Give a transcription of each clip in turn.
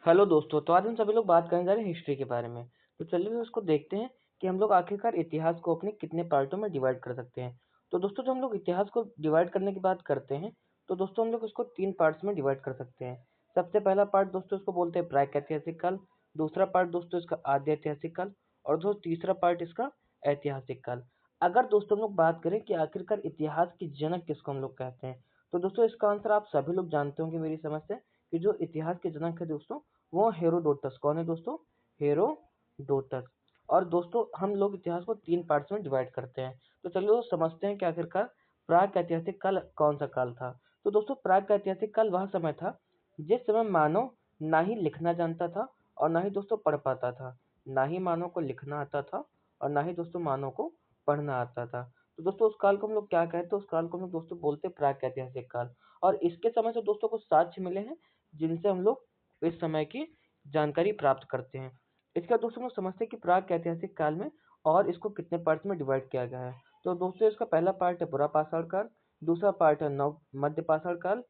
Hello दोस्तों, तो आज हम सभी लोग बात करने जा रहे हैं हिस्ट्री के बारे में। तो चलिए उसको देखते हैं कि हम लोग आखिरकार इतिहास को अपने कितने पार्टों में डिवाइड कर सकते हैं। तो दोस्तों, जब हम लोग इतिहास को डिवाइड करने की बात करते हैं, तो दोस्तों हम लोग इसको 3 पार्ट्स में डिवाइड कर सकते हैं। सबसे पहला पार्ट दोस्तों इसको बोलते हैं प्राक-ऐतिहासिक काल, दूसरा पार्ट दोस्तों इसका आद्य-ऐतिहासिक काल और दोस्तों तीसरा पार्ट इसका ऐतिहासिक काल। अगर दोस्तों हम लोग बात करें कि आखिरकार इतिहास के जनक किसको हम लोग कहते हैं, तो दोस्तों इसका आंसर आप सभी लोग जानते होंगे मेरी समझ से कि जो इतिहास के जनक है दोस्तों वो हेरोडोटस। कौन है दोस्तों? हेरोडोटस। और दोस्तों हम लोग इतिहास को 3 पार्ट्स में डिवाइड करते हैं। तो चलिए वो समझते हैं कि आखिरकार प्राक ऐतिहासिक काल कौन सा काल था। तो दोस्तों प्राक ऐतिहासिक काल वह समय था जिस समय मानव ना ही लिखना जानता था और ना ही दोस्तों पढ़ पाता था। ना ही मानव को लिखना आता था और ना ही दोस्तों मानव को पढ़ना आता था। तो दोस्तों उस काल को हम लोग क्या कहते हैं? उस काल को हम लोग दोस्तों बोलते हैं प्राक ऐतिहासिक काल। और इसके समय से दोस्तों कुछ साक्ष्य मिले हैं जिनसे हम लोग इस समय की जानकारी प्राप्त करते हैं। इसके बाद दोस्तों हम लोग समझते हैं कि प्राक ऐतिहासिक काल में और इसको कितने पार्ट्स में डिवाइड किया गया है। तो दोस्तों इसका पहला पार्ट है बुरा पाषाण काल, दूसरा पार्ट है नव मध्य पाषाण काल,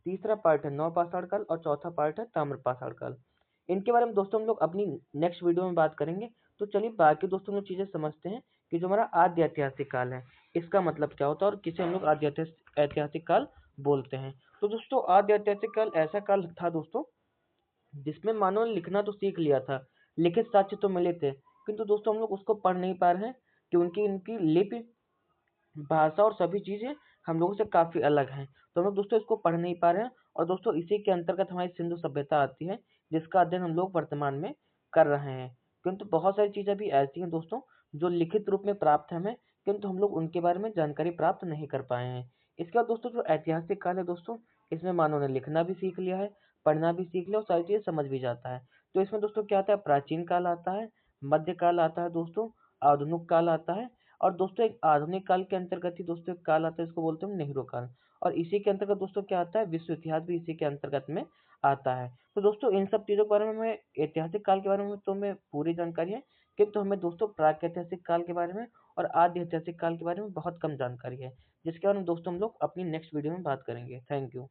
तीसरा पार्ट है नव पाषाण काल और चौथा पार्ट है ताम्र पाषाण काल। इनके बारे में दोस्तों हम लोग अपनी नेक्स्ट वीडियो में बात करेंगे। तो चलिए बाकी दोस्तों हम लोग चीजें समझते हैं कि जो हमारा आद्य ऐतिहासिक काल है इसका मतलब क्या होता है और किसे हम लोग आद्य ऐतिहासिक काल बोलते हैं। तो दोस्तों आद्य ऐतिहासिक काल ऐसा काल था दोस्तों जिसमें मानव ने लिखना तो सीख लिया था, लिखित साक्ष्य तो मिले थे, किंतु दोस्तों हम लोग उसको पढ़ नहीं पा रहे हैं कि उनकी इनकी लिपि, भाषा और सभी चीजें हम लोगों से काफी अलग हैं। तो हम लोग दोस्तों इसको पढ़ नहीं पा रहे हैं और दोस्तों इसी के अंतर्गत हमारी सिंधु सभ्यता आती है जिसका अध्ययन हम लोग वर्तमान में कर रहे हैं। किंतु बहुत सारी चीजें अभी ऐसी हैं दोस्तों जो लिखित रूप में प्राप्त है हमें, किंतु हम लोग उनके बारे में जानकारी प्राप्त नहीं कर पाए हैं। इसके बाद दोस्तों जो ऐतिहासिक काल है दोस्तों, इसमें मानव ने लिखना भी सीख लिया है, पढ़ना भी सीख लिया और सारी चीजें समझ भी जाता है। तो इसमें दोस्तों क्या आता है? प्राचीन काल आता है, मध्य काल आता है दोस्तों, आधुनिक काल आता है और दोस्तों एक आधुनिक काल के अंतर्गत ही दोस्तों एक काल आता है, इसको बोलते हैं हम नेहरू काल। और इसी के अंतर्गत दोस्तों क्या आता है? विश्व इतिहास भी इसी के अंतर्गत में आता है। तो दोस्तों इन सब चीजों के बारे में हमें, ऐतिहासिक काल के बारे में तो हमें पूरी जानकारी है, किंतु हमें दोस्तों प्राक ऐतिहासिक काल के बारे में और आद्य ऐतिहासिक काल के बारे में बहुत कम जानकारी है, जिसके बारे में दोस्तों हम लोग अपनी नेक्स्ट वीडियो में बात करेंगे। Thank you.